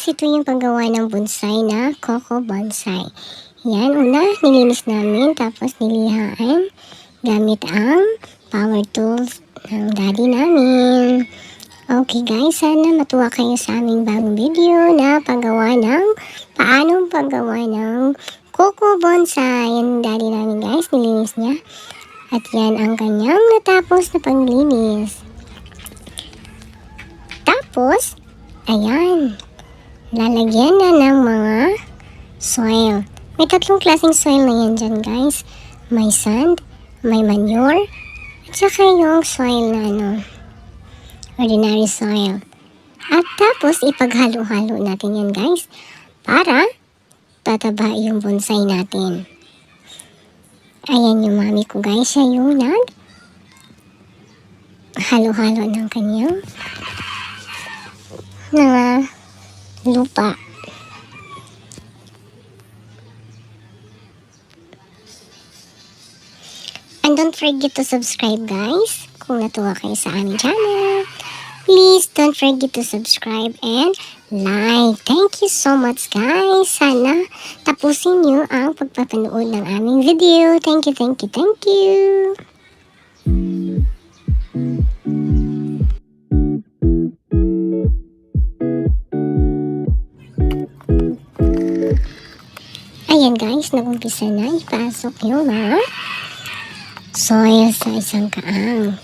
guys, ito yung paggawa ng bonsai na COCO BONSAI. Yan, una, nilinis namin, tapos nilihaan gamit ang power tools ng daddy namin. Okay guys, sana matuwa kayo sa aming bagong video na paggawa ng paano paggawa ng COCO BONSAI. Yan daddy namin guys, nilinis niya. At yan ang kanyang natapos na paglinis. Tapos, ayan, lalagyan na ng mga soil. May tatlong klaseng soil na yan dyan guys. May sand, may manure, at saka yung soil na ordinary soil. At tapos ipaghalo-halo natin yan guys para tataba yung bonsai natin. Ayan yung mami ko guys, siya yung halo-halo ng kanyang mga lupa. And don't forget to subscribe guys kung natuwa kayo sa aming channel. Please don't forget to subscribe and like. Thank you so much guys. Sana tapusin nyo ang pagpapanood ng aming video. Thank you, thank you, thank you. Ayan guys, nag-umpisa na ipasok yung mga soil sa isang kaang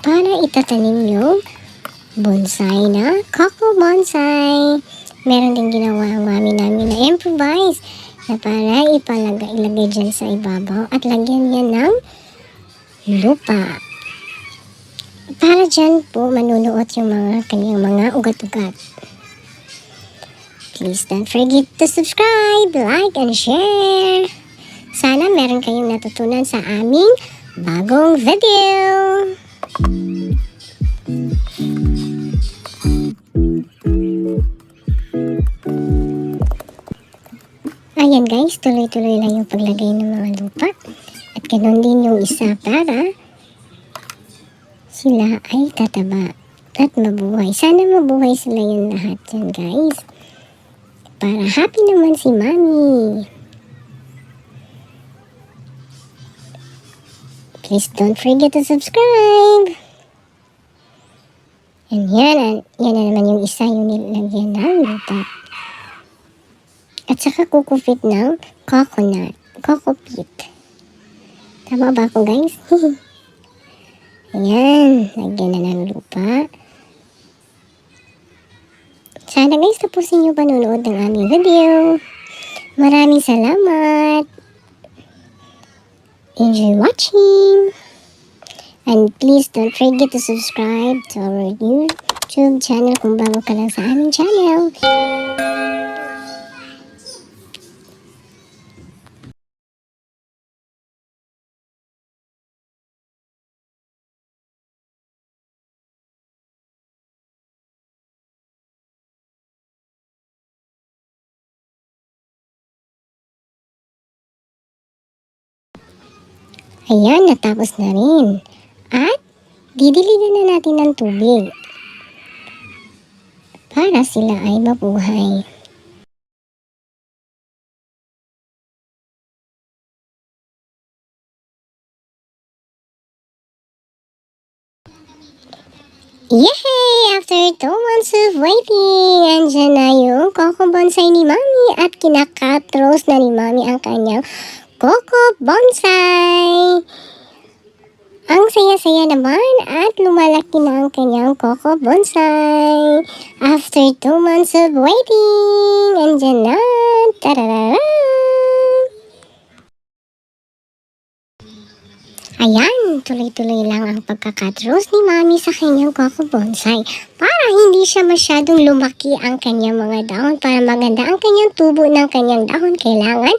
para itatanim yung bonsai na COCO BONSAI. Meron din ginawa ang mami namin na improvise na para ilagay dyan sa ibabaw at lagyan yan ng lupa. Para dyan po manunuot yung mga kanyang mga ugat-ugat. Please don't forget to subscribe, like, and share. Sana meron kayong natutunan sa aming bagong video. Ayan guys, tuloy-tuloy lang yung paglagay ng mga lupa. At ganoon din yung isa para sila ay tataba at mabuhay. Sana mabuhay sila yung lahat yan guys. Para happy naman si mami. Please don't forget to subscribe. And yan na naman yung isa yung nilagyan ng lupa. At saka kukupit ng coconut. Kukupit. Tama ba ako guys? Ayan, lagyan na ng lupa. Sana guys, tapusin nyo panonood ng aming video. Maraming salamat. Enjoy watching. And please don't forget to subscribe to our YouTube channel kung bago ka lang sa aming channel. Ayan, natapos na rin. At didiligan na natin ng tubig para sila ay mabuhay. Yay! After 2 months of waiting, andyan na yung COCO BONSAI ni Mami at kinakat roast na ni Mami ang kanyang COCO BONSAI. Ang saya-saya naman at lumalaki na ang kanyang COCO BONSAI. After 2 months of waiting, andyan na. Tararara! Ayan, tuloy-tuloy lang ang pagkakatros ni Mami sa kanyang COCO BONSAI para hindi siya masyadong lumaki ang kanyang mga dahon. Para maganda ang kanyang tubo ng kanyang dahon, kailangan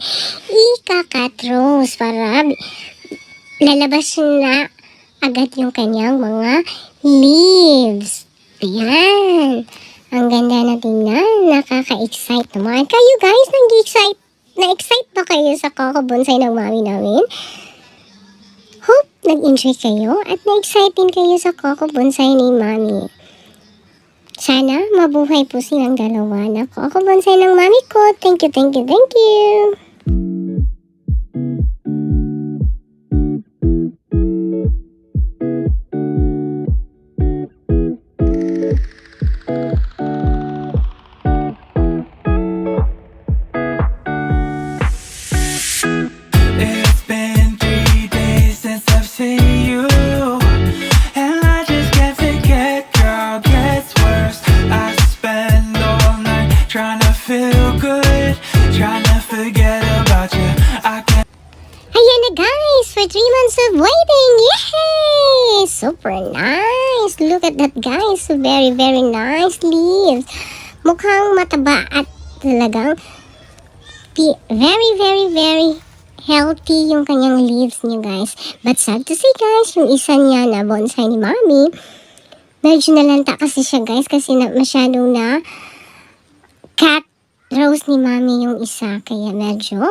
ikakatros para lalabas na agad yung kanyang mga leaves. Ayan, ang ganda na tingnan, nakaka-excite naman. Kayo guys, na-excite ba kayo sa COCO BONSAI ng Mami namin? Hope nag-enjoy kayo at na-excite din kayo sa COCO BONSAI ni Mami. Sana mabuhay po silang dalawa na COCO BONSAI ng mami ko. Thank you, thank you, thank you. It's been 3 days since I've seen you, and I just can't forget, girl, gets worse. I spend all night trying to feel good, trying to forget about you. I can't. Ayan na guys, for 3 months of waiting, yay! Super nice! Look at that guys, so very very nice leaves. Mukhang mataba at talagang very very very healthy yung kanyang leaves niya guys. But sad to say guys, yung isa niya na bonsai ni mami, medyo nalanta kasi siya guys kasi masyadong na cut rose ni mami yung isa, kaya medyo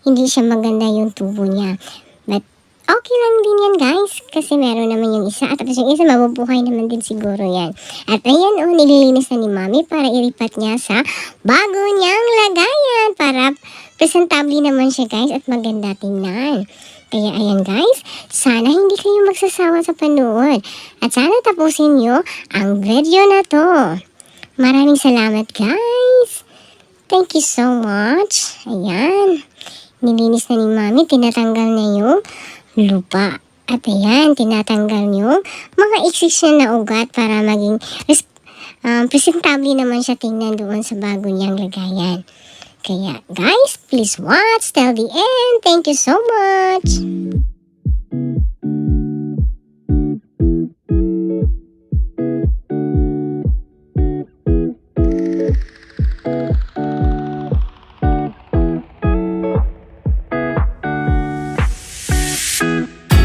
hindi siya maganda yung tubo niya. But okay lang din yan guys, kasi meron naman yung isa, at tapos yung isa mabubuhay naman din siguro yan. At ayan nililinis na ni mami para ilipat niya sa bago niyang lagayan para presentable naman siya guys at maganda tingnan. Kaya ayan guys, sana hindi kayo magsasawa sa panood at sana tapusin nyo ang video na to. Maraming salamat guys. Thank you so much. Ayan. Nilinis na ni mami, tinatanggal na yung lupa. At ayan, tinatanggal yung mga iksik niya na ugat para maging presentable naman siya tingnan doon sa bago niyang lagayan. Kaya guys, please watch till the end. Thank you so much.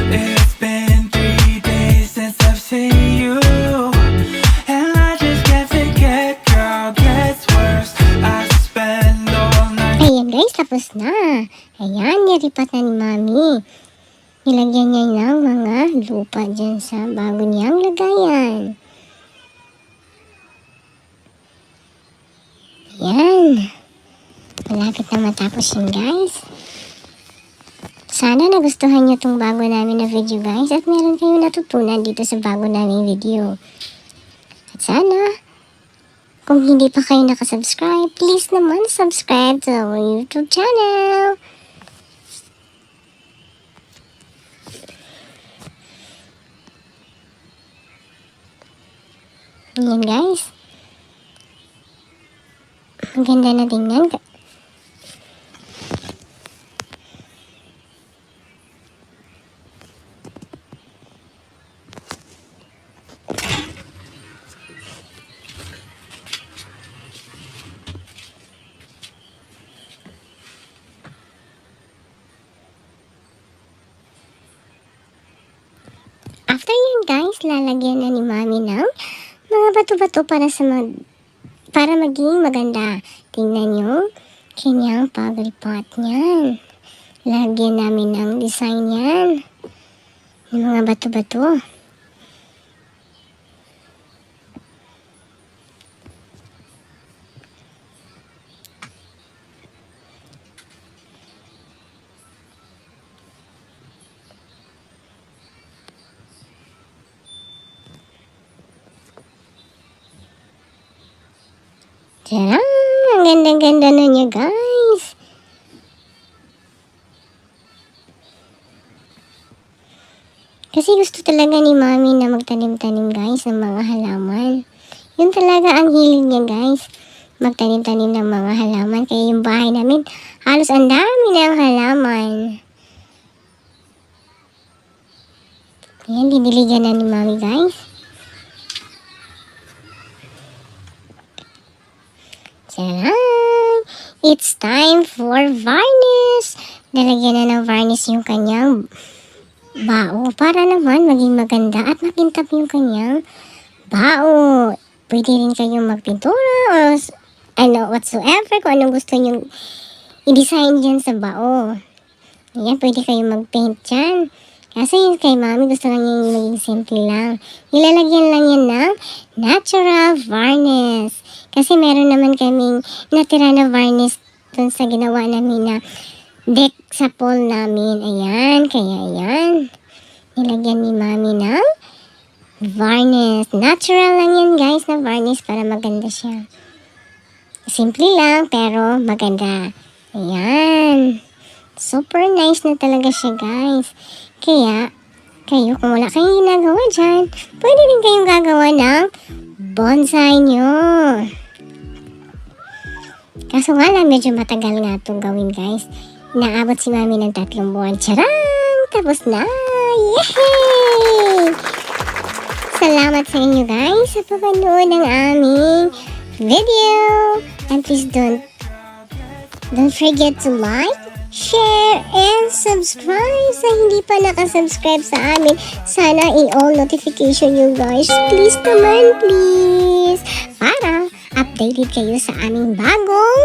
It's been 3 days since I've seen you, and I just can't forget, girl, gets worse. I spend all night. Ayan guys, tapos na. Ayan, nilipat na ni mami. Nilagyan niya ng mga lupa dyan sa bago niyang lagayan. Ayan. Malapit na matapos yun guys. Sana nagustuhan niyo tong bago namin na video guys at meron kayong natutunan dito sa bago namin video. At sana, kung hindi pa kayo nakasubscribe, please naman subscribe to our YouTube channel. Ayan guys. Ang ganda na tingnan. After yun guys, lalagyan na ni mami ng mga bato-bato para maging maganda. Tingnan yung kanyang pag-repot niyan. Lagyan namin ng design yan. Yung mga bato-bato. Tara! Ang ganda-ganda na niya guys. Kasi gusto talaga ni mami na magtanim-tanim guys ng mga halaman. Yun talaga ang hilig niya guys. Magtanim-tanim ng mga halaman. Kaya yung bahay namin halos ang dami ng halaman. Ayan, didiligan na ni mami guys. Tcharan! It's time for varnish. Nalagyan na ng varnish yung kanyang bao para naman maging maganda at makintab yung kanyang bao. Pwede rin kayong magpintura o whatsoever kung anong gusto nyo i-design dyan sa bao. Ayan, pwede kayong mag-paint dyan. Kasi yung kay mami, gusto lang niya yung maging simple lang. Nilalagyan lang yan ng natural varnish. Kasi meron naman kaming natira na varnish dun sa ginawa namin na deck sa pool namin. Ayan, kaya ayan. Nilagyan ni mami ng varnish. Natural lang yan guys na varnish para maganda siya. Simple lang pero maganda. Ayan. Super nice na talaga siya guys. Kaya, kayo kung wala kayong ginagawa dyan, pwede rin kayong gagawa ng bonsai nyo. Kaso nga lang, medyo matagal nga itong gawin guys. Naabot si mami ng 3 buwan. Charang! Tapos na! Yay! Salamat sa inyo guys sa papanood ng aming video. And please don't forget to like, share, and subscribe. Sa hindi pa nakasubscribe sa amin, sana i-all notification you guys. Please naman, please. Para updated kayo sa aming bagong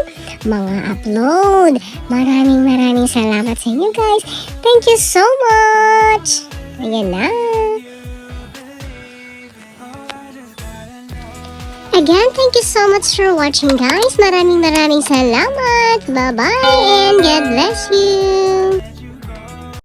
mga upload. Maraming salamat sa inyo guys. Thank you so much. Ayan na. Again, thank you so much for watching guys. Maraming salamat. Bye-bye and God bless you.